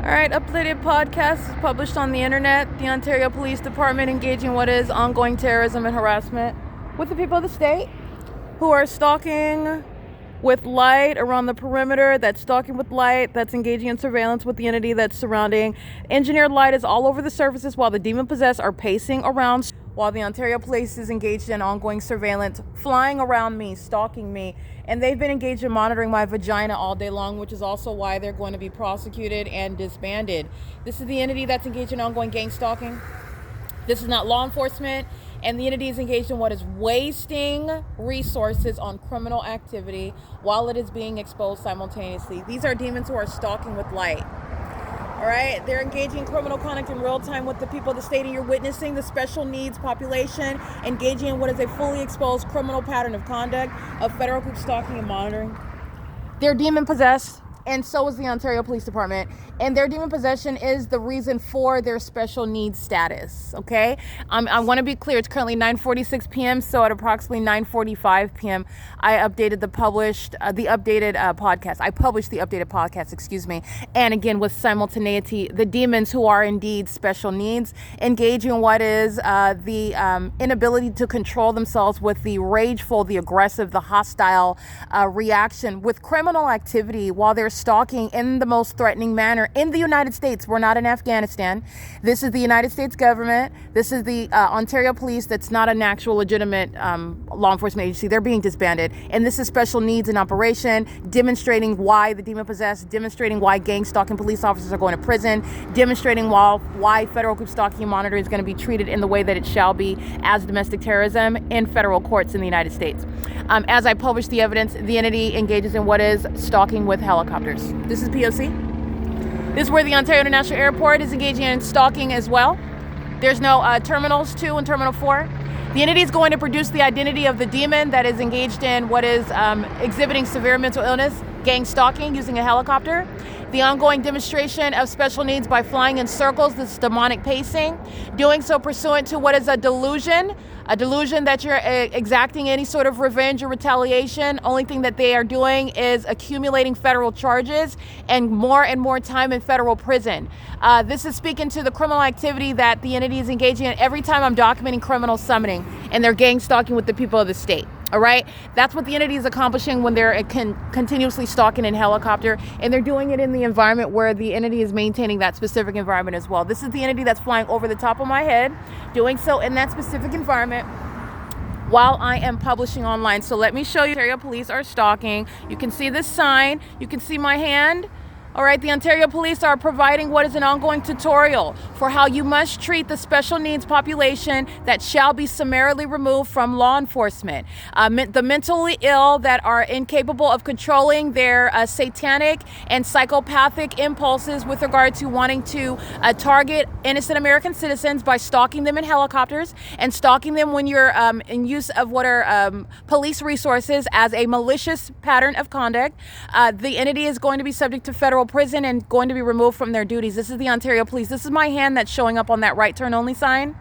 All right, updated podcast is published on the internet. The Ontario Police Department engaging what is ongoing terrorism and harassment with the people of the state who are stalking with light around the perimeter, that's stalking with light, that's engaging in surveillance with the entity that's surrounding. Engineered light is all over the surfaces while the demon-possessed are pacing around, while the Ontario Police is engaged in ongoing surveillance, flying around me, stalking me, and they've been engaged in monitoring my vagina all day long, which is also why they're going to be prosecuted and disbanded. This is the entity that's engaged in ongoing gang stalking. This is not law enforcement, and the entity is engaged in what is wasting resources on criminal activity while it is being exposed simultaneously. These are demons who are stalking with light. All right, they're engaging in criminal conduct in real time with the people of the state, and you're witnessing the special needs population engaging in what is a fully exposed criminal pattern of conduct of federal group stalking and monitoring. They're demon possessed, and so is the Ontario Police Department, and their demon possession is the reason for their special needs status. Okay, I want to be clear. It's currently 9:46 p.m. So at approximately 9:45 p.m., I updated the updated podcast. I published the updated podcast. Excuse me. And again, with simultaneity, the demons who are indeed special needs engage in what is the inability to control themselves with the rageful, the aggressive, the hostile reaction with criminal activity while they're stalking in the most threatening manner in the United States. We're not in Afghanistan. This is the United States government. This is the Ontario Police. That's not an actual legitimate law enforcement agency. They're being disbanded. And this is special needs in operation, demonstrating why the demon possessed, demonstrating why gang stalking police officers are going to prison, demonstrating why federal group stalking and monitoring is going to be treated in the way that it shall be as domestic terrorism in federal courts in the United States. As I publish the evidence, the entity engages in what is stalking with helicopters. This is P.O.C. This is where the Ontario International Airport is engaging in stalking as well. There's no Terminals 2 and Terminal 4. The entity is going to produce the identity of the demon that is engaged in what is exhibiting severe mental illness, gang stalking using a helicopter. The ongoing demonstration of special needs by flying in circles, this is demonic pacing, doing so pursuant to what is a delusion that you're exacting any sort of revenge or retaliation. Only thing that they are doing is accumulating federal charges and more time in federal prison. This is speaking to the criminal activity that the entity is engaging in every time I'm documenting criminal summoning and they're gang stalking with the people of the state. All right, that's what the entity is accomplishing when they're continuously stalking in helicopter, and they're doing it in the environment where the entity is maintaining that specific environment as well. This is the entity that's flying over the top of my head, doing so in that specific environment while I am publishing online. So let me show you. Ontario Police are stalking. You can see this sign. You can see my hand. All right, the Ontario Police are providing what is an ongoing tutorial for how you must treat the special needs population that shall be summarily removed from law enforcement. The mentally ill that are incapable of controlling their satanic and psychopathic impulses with regard to wanting to target innocent American citizens by stalking them in helicopters and stalking them when you're in use of what are police resources as a malicious pattern of conduct. The entity is going to be subject to federal prison and going to be removed from their duties. This is the Ontario Police. This is my hand that's showing up on that right turn only sign.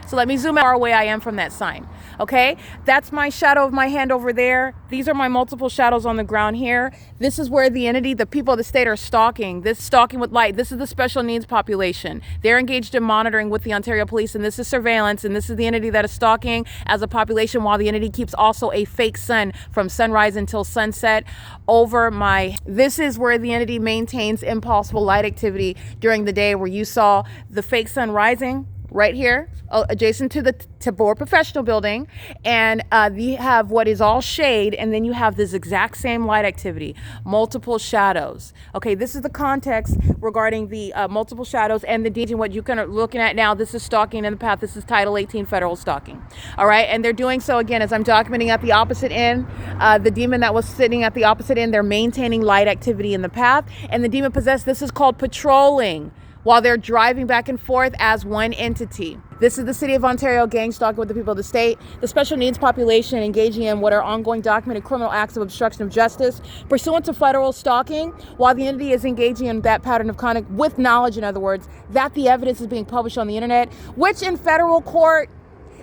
So let me zoom out how far away I am from that sign. Okay, that's my shadow of my hand over there. These are my multiple shadows on the ground here. This is where the entity, the people of the state are stalking. This stalking with light. This is the special needs population. They're engaged in monitoring with the Ontario Police, and this is surveillance, and this is the entity that is stalking as a population while the entity keeps also a fake sun from sunrise until sunset over my. This is where the entity maintains impossible light activity during the day, where you saw the fake sun rising right here, adjacent to the TABOR professional building, and you have what is all shade, and then you have this exact same light activity, multiple shadows. Okay, this is the context regarding the multiple shadows and the deeds and what you can looking at now. This is stalking in the path. This is Title 18 federal stalking. All right, and they're doing so again as I'm documenting at the opposite end. The demon that was sitting at the opposite end, they're maintaining light activity in the path, and the demon possessed. This is called patrolling while they're driving back and forth as one entity. This is the City of Ontario gang stalking with the people of the state, the special needs population engaging in what are ongoing documented criminal acts of obstruction of justice pursuant to federal stalking, while the entity is engaging in that pattern of conduct with knowledge, in other words, that the evidence is being published on the internet, which in federal court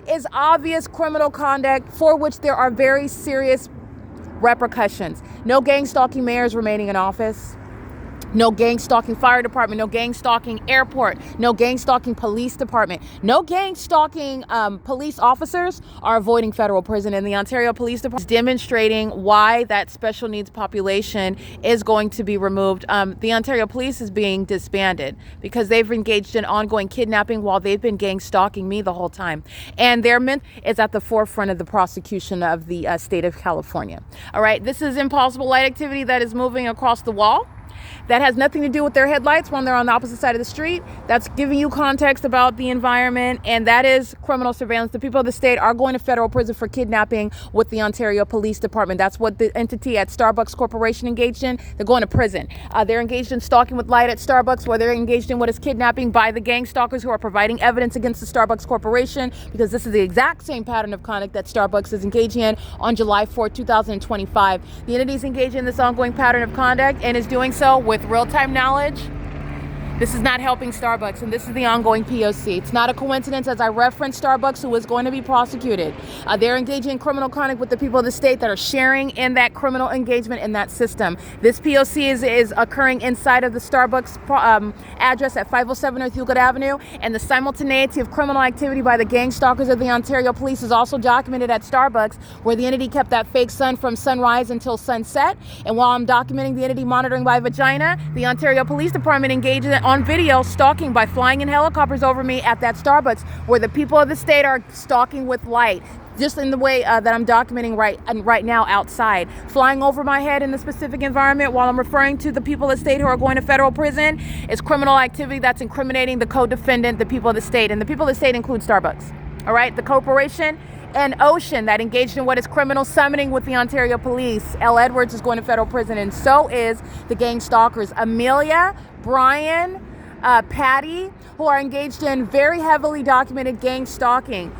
is obvious criminal conduct for which there are very serious repercussions. No gang stalking mayors remaining in office. No gang stalking fire department, no gang stalking airport, no gang stalking police department, no gang stalking police officers are avoiding federal prison. And the Ontario Police Department is demonstrating why that special needs population is going to be removed. The Ontario Police is being disbanded because they've engaged in ongoing kidnapping while they've been gang stalking me the whole time. And their ment is at the forefront of the prosecution of the state of California. All right, this is impossible light activity that is moving across the wall. That has nothing to do with their headlights when they're on the opposite side of the street. That's giving you context about the environment, and that is criminal surveillance. The people of the state are going to federal prison for kidnapping with the Ontario Police Department. That's what the entity at Starbucks Corporation engaged in. They're going to prison. They're engaged in stalking with light at Starbucks, where they're engaged in what is kidnapping by the gang stalkers who are providing evidence against the Starbucks Corporation, because this is the exact same pattern of conduct that Starbucks is engaging in on July 4th, 2025. The entity is engaged in this ongoing pattern of conduct and is doing so with real-time knowledge. This is not helping Starbucks, and this is the ongoing P.O.C. It's not a coincidence, as I referenced Starbucks, who is going to be prosecuted. They're engaging in criminal conduct with the people of the state that are sharing in that criminal engagement in that system. This P.O.C. is occurring inside of the Starbucks address at 507 North Euclid Avenue, and the simultaneity of criminal activity by the gang stalkers of the Ontario Police is also documented at Starbucks, where the entity kept that fake sun from sunrise until sunset. And while I'm documenting the entity monitoring by vagina, the Ontario Police Department engaged on video stalking by flying in helicopters over me at that Starbucks, where the people of the state are stalking with light, just in the way that I'm documenting right now outside, flying over my head in the specific environment while I'm referring to the people of the state who are going to federal prison is criminal activity that's incriminating the co-defendant, the people of the state. And the people of the state include Starbucks, all right? The corporation and Ocean that engaged in what is criminal summoning with the Ontario Police. L. Edwards is going to federal prison, and so is the gang stalkers Amelia, Brian, Patty, who are engaged in very heavily documented gang stalking.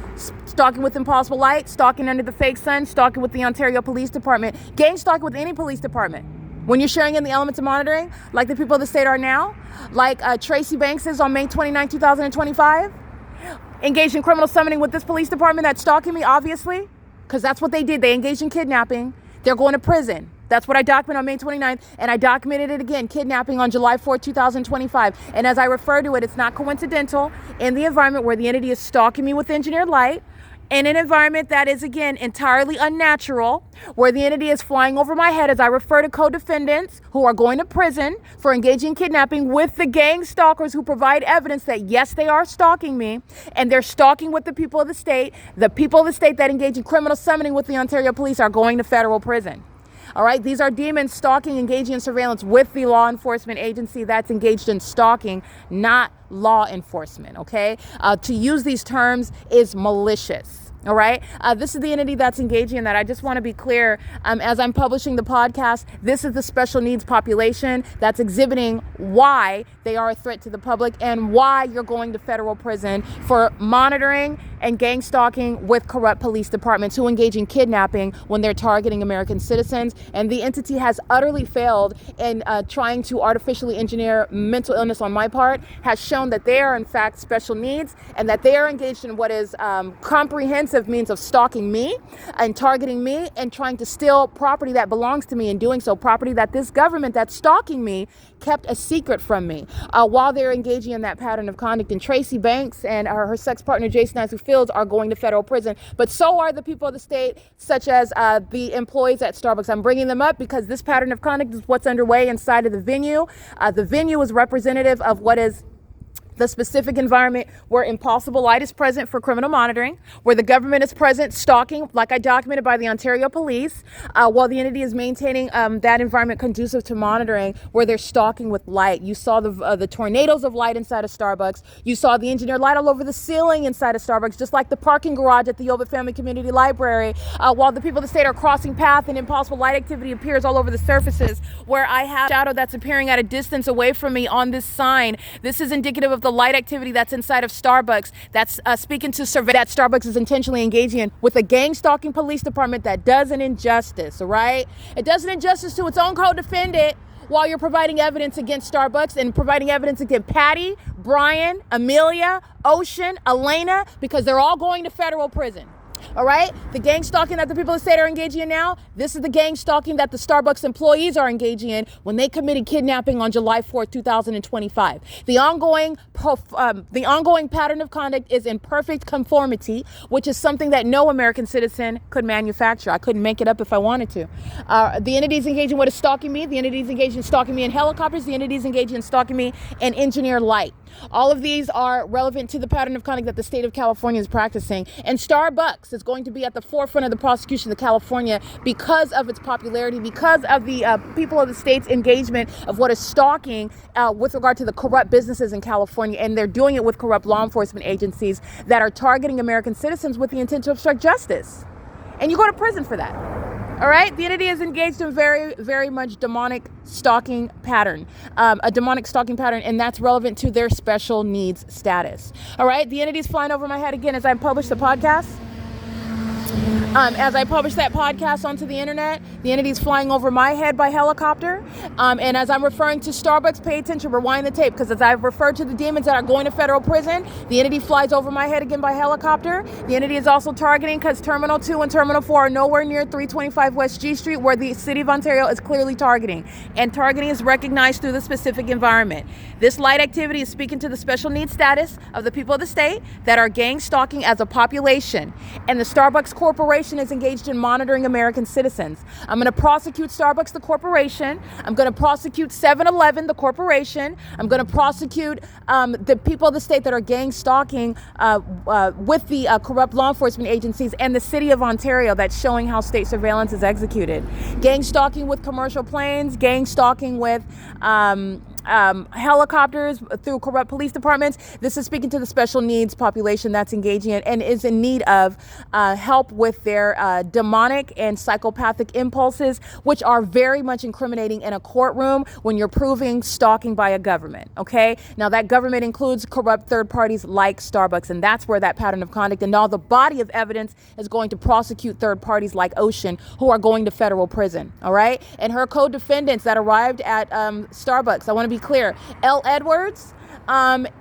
Stalking with impossible light, stalking under the fake sun, stalking with the Ontario Police Department, gang stalking with any police department. When you're sharing in the elements of monitoring, like the people of the state are now, like Tracy Banks is on May 29, 2025, engaged in criminal summoning with this police department that's stalking me, obviously, because that's what they did. They engaged in kidnapping. They're going to prison. That's what I documented on May 29th, and I documented it again, kidnapping on July 4th, 2025. And as I refer to it, it's not coincidental in the environment where the entity is stalking me with engineered light, in an environment that is, again, entirely unnatural, where the entity is flying over my head as I refer to co-defendants who are going to prison for engaging in kidnapping with the gang stalkers who provide evidence that, yes, they are stalking me, and they're stalking with the people of the state. The people of the state that engage in criminal summoning with the Ontario Police are going to federal prison. All right, these are demons stalking, engaging in surveillance with the law enforcement agency that's engaged in stalking, not law enforcement, okay? To use these terms is malicious. All right. This is the entity that's engaging in that. I just want to be clear, as I'm publishing the podcast, this is the special needs population that's exhibiting why they are a threat to the public and why you're going to federal prison for monitoring and gang stalking with corrupt police departments who engage in kidnapping when they're targeting American citizens. And the entity has utterly failed in trying to artificially engineer mental illness on my part, has shown that they are in fact special needs and that they are engaged in what is comprehensive means of stalking me and targeting me and trying to steal property that belongs to me, and doing so property that this government that's stalking me kept a secret from me while they're engaging in that pattern of conduct. And Tracy Banks and her sex partner Jason Fields are going to federal prison, but so are the people of the state, such as the employees at Starbucks. I'm bringing them up because this pattern of conduct is what's underway inside of the venue. The venue is representative of what is the specific environment where impossible light is present for criminal monitoring, where the government is present stalking, like I documented, by the Ontario Police, while the entity is maintaining that environment conducive to monitoring, where they're stalking with light. You saw the tornadoes of light inside of Starbucks. You saw the engineered light all over the ceiling inside of Starbucks, just like the parking garage at the Yoba Family Community Library, while the people of the state are crossing path and impossible light activity appears all over the surfaces, where I have a shadow that's appearing at a distance away from me on this sign. This is indicative of the light activity that's inside of Starbucks, that's speaking to survey that Starbucks is intentionally engaging in with a gang stalking police department that does an injustice, all right? It does an injustice to its own co-defendant while you're providing evidence against Starbucks and providing evidence against Patty, Brian, Amelia, Ocean, Elena, because they're all going to federal prison. All right? The gang stalking that the people of the state are engaging in now, this is the gang stalking that the Starbucks employees are engaging in when they committed kidnapping on July 4th, 2025. The ongoing pattern of conduct is in perfect conformity, which is something that no American citizen could manufacture. I couldn't make it up if I wanted to. The entities engaging what is stalking me, the entities engaging in stalking me in helicopters, the entities engaging in stalking me in engineer light. All of these are relevant to the pattern of conduct that the state of California is practicing. And Starbucks is going to be at the forefront of the prosecution of California because of its popularity, because of the people of the state's engagement of what is stalking with regard to the corrupt businesses in California. And they're doing it with corrupt law enforcement agencies that are targeting American citizens with the intent to obstruct justice. And you go to prison for that. All right, the entity is engaged in very, very much demonic stalking pattern, a demonic stalking pattern, and that's relevant to their special needs status. All right, the entity is flying over my head again as I publish the podcast. As I publish that podcast onto the internet, the entity is flying over my head by helicopter. And as I'm referring to Starbucks, pay attention, rewind the tape, because as I've referred to the demons that are going to federal prison, the entity flies over my head again by helicopter. The entity is also targeting because Terminal 2 and Terminal 4 are nowhere near 325 West G Street, where the city of Ontario is clearly targeting. And targeting is recognized through the specific environment. This light activity is speaking to the special needs status of the people of the state that are gang stalking as a population. And the Starbucks Corporation is engaged in monitoring American citizens. I'm going to prosecute Starbucks, the corporation. I'm going to prosecute 7-Eleven, the corporation. I'm going to prosecute the people of the state that are gang stalking with the corrupt law enforcement agencies and the city of Ontario that's showing how state surveillance is executed. Gang stalking with commercial planes, gang stalking with helicopters through corrupt police departments. This is speaking to the special needs population that's engaging in and is in need of help with their demonic and psychopathic impulses, which are very much incriminating in a courtroom when you're proving stalking by a government. Okay, now that government includes corrupt third parties like Starbucks, and that's where that pattern of conduct and all the body of evidence is going to prosecute third parties like Ocean, who are going to federal prison. All right, and her co-defendants that arrived at Starbucks, I want to be clear, L. Edwards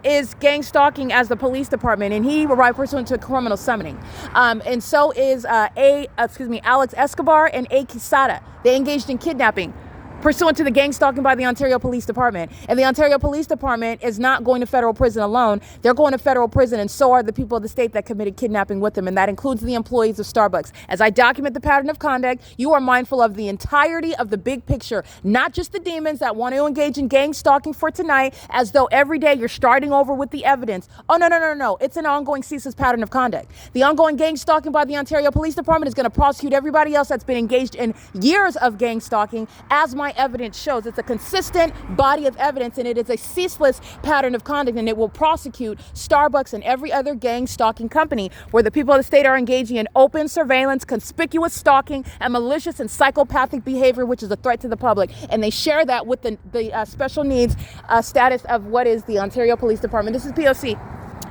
is gang stalking as the police department, and he arrived pursuant to criminal summoning. And so is Alex Escobar and A. Quesada. They engaged in kidnapping pursuant to the gang stalking by the Ontario Police Department. And the Ontario Police Department is not going to federal prison alone. They're going to federal prison, and so are the people of the state that committed kidnapping with them, and that includes the employees of Starbucks. As I document the pattern of conduct, you are mindful of the entirety of the big picture, not just the demons that want to engage in gang stalking for tonight, as though every day you're starting over with the evidence. Oh, no. It's an ongoing ceaseless pattern of conduct. The ongoing gang stalking by the Ontario Police Department is going to prosecute everybody else that's been engaged in years of gang stalking, as my evidence shows. It's a consistent body of evidence, and it is a ceaseless pattern of conduct, and it will prosecute Starbucks and every other gang stalking company where the people of the state are engaging in open surveillance, conspicuous stalking, and malicious and psychopathic behavior, which is a threat to the public. And they share that with the special needs status of what is the Ontario Police Department. This is P.O.C.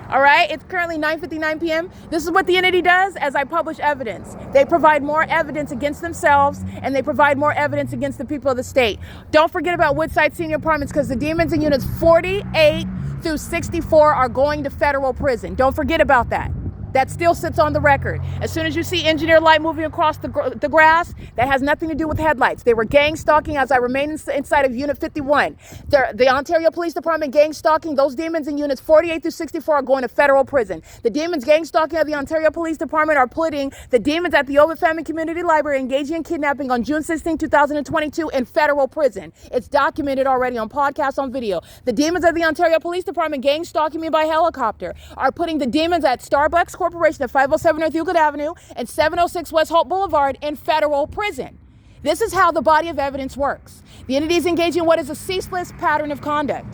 All right, it's currently 9:59 p.m. This is what the entity does as I publish evidence. They provide more evidence against themselves, and they provide more evidence against the people of the state. Don't forget about Woodside Senior Apartments, because the demons in units 48 through 64 are going to federal prison. Don't forget about that. That still sits on the record. As soon as you see engineer light moving across the grass, that has nothing to do with headlights. They were gang stalking as I remain inside of Unit 51. The Ontario Police Department gang stalking, those demons in units 48 through 64 are going to federal prison. The demons gang stalking of the Ontario Police Department are putting the demons at the Ovid Family Community Library engaging in kidnapping on June 16, 2022 in federal prison. It's documented already on podcasts, on video. The demons of the Ontario Police Department gang stalking me by helicopter are putting the demons at Starbucks Corporation at 507 North Euclid Avenue and 706 West Holt Boulevard in federal prison. This is how the body of evidence works. The entity is engaging in what is a ceaseless pattern of conduct.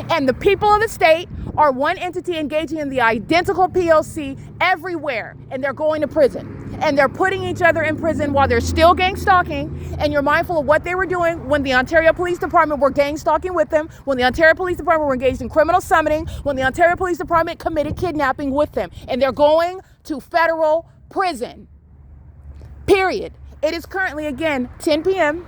And the people of the state are one entity engaging in the identical P.O.C. everywhere, and they're going to prison. And they're putting each other in prison while they're still gang stalking, and you're mindful of what they were doing when the Ontario Police Department were gang stalking with them, when the Ontario Police Department were engaged in criminal summoning, when the Ontario Police Department committed kidnapping with them. And they're going to federal prison. Period. It is currently, again, 10 p.m.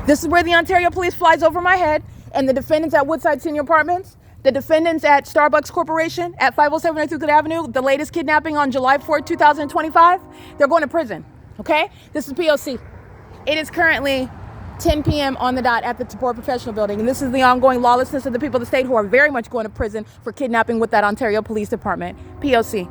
This is where the Ontario Police flies over my head. And the defendants at Woodside Senior Apartments, the defendants at Starbucks Corporation at 507 North Euclid Avenue, the latest kidnapping on July 4th, 2025, they're going to prison, okay? This is P.O.C. It is currently 10 p.m. on the dot at the TABOR Professional Building. And this is the ongoing lawlessness of the people of the state who are very much going to prison for kidnapping with that Ontario Police Department. P.O.C.